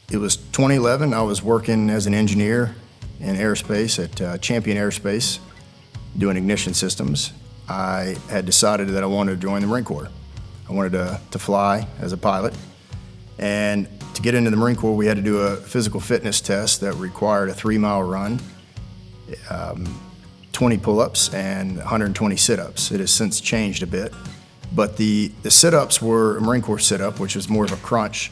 It was 2011. I was working as an engineer in aerospace at Champion Aerospace, doing ignition systems. I had decided that I wanted to join the Marine Corps. I wanted to fly as a pilot. And to get into the Marine Corps, we had to do a physical fitness test that required a 3-mile run, 20 pull-ups, and 120 sit-ups. It has since changed a bit. But the sit-ups were a Marine Corps sit-up, which was more of a crunch.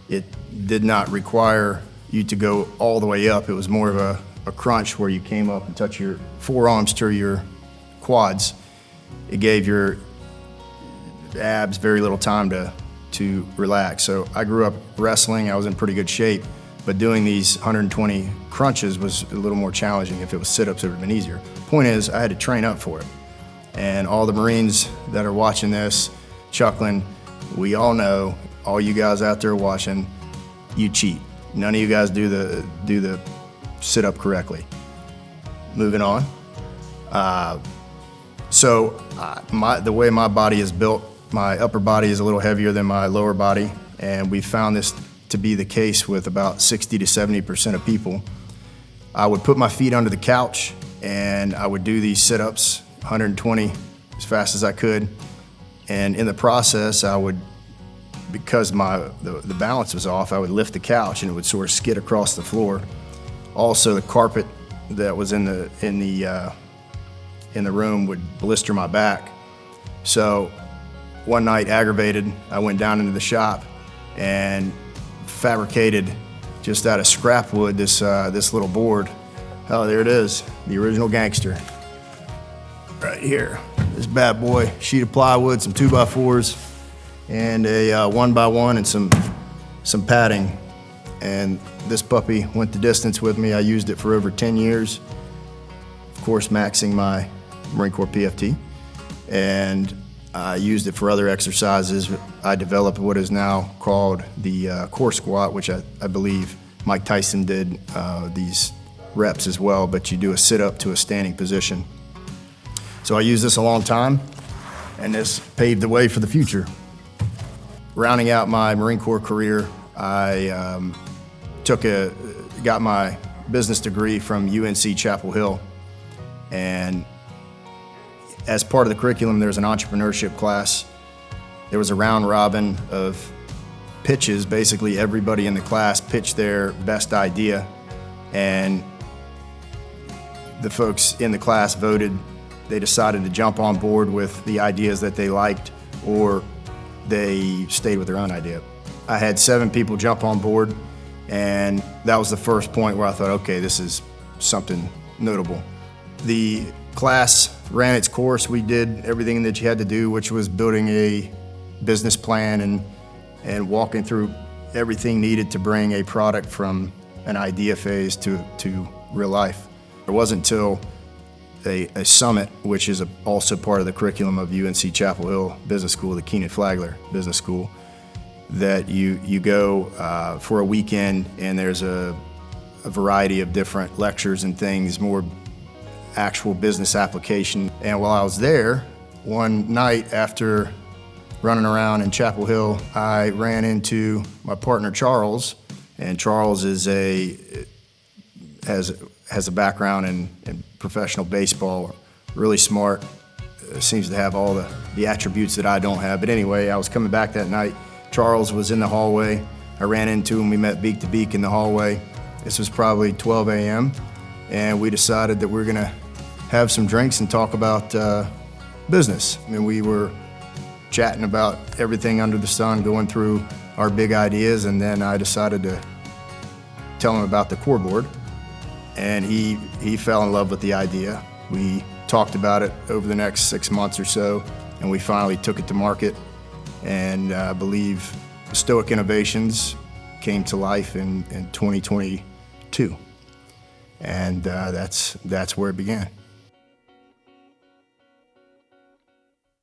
It did not require you to go all the way up. It was more of a crunch where you came up and touched your forearms to your quads. It gave your abs very little time to relax. So I grew up wrestling. I was in pretty good shape, but doing these 120 crunches was a little more challenging. If it was sit-ups, it would have been easier. Point is, I had to train up for it. And all the Marines that are watching this, chuckling, we all know, all you guys out there watching, you cheat. None of you guys do the sit-up correctly. Moving on. The way my body is built, my upper body is a little heavier than my lower body, and we found this to be the case with about 60 to 70% of people. I would put my feet under the couch and I would do these sit-ups, 120 as fast as I could, and in the process I would, because the balance was off, I would lift the couch and it would sort of skid across the floor. Also, the carpet that was in the room would blister my back. So one night, aggravated, I went down into the shop and fabricated, just out of scrap wood, this little board. Oh, there it is, the original gangster. Right here, this bad boy, sheet of plywood, some 2x4s, and a 1x1 and some padding. And this puppy went the distance with me. I used it for over 10 years, of course maxing my Marine Corps PFT, and I used it for other exercises. I developed what is now called the core squat, which I believe Mike Tyson did these reps as well, but you do a sit-up to a standing position. So I used this a long time, and this paved the way for the future. Rounding out my Marine Corps career, I got my business degree from UNC Chapel Hill, and as part of the curriculum, there's an entrepreneurship class. There was a round robin of pitches. Basically, everybody in the class pitched their best idea, and the folks in the class voted. They decided to jump on board with the ideas that they liked, or they stayed with their own idea. I had 7 people jump on board, and that was the first point where I thought, okay, this is something notable. The class ran its course. We did everything that you had to do, which was building a business plan and walking through everything needed to bring a product from an idea phase to real life. It wasn't until a summit, which is also part of the curriculum of UNC Chapel Hill Business School, the Keenan Flagler Business School, that you go for a weekend, and there's a variety of different lectures and things, more actual business application. And while I was there, one night after running around in Chapel Hill, I ran into my partner Charles, and Charles has a background in professional baseball, really smart, seems to have all the attributes that I don't have. But anyway, I was coming back that night. Charles was in the hallway. I ran into him. We met beak to beak in the hallway. This was probably 12 a.m. and we decided that we were gonna have some drinks and talk about business. I mean, we were chatting about everything under the sun, going through our big ideas, and then I decided to tell him about the Korboard, and he fell in love with the idea. We talked about it over the next 6 months or so, and we finally took it to market, and I believe Stoic Innovations came to life in 2022, and that's where it began.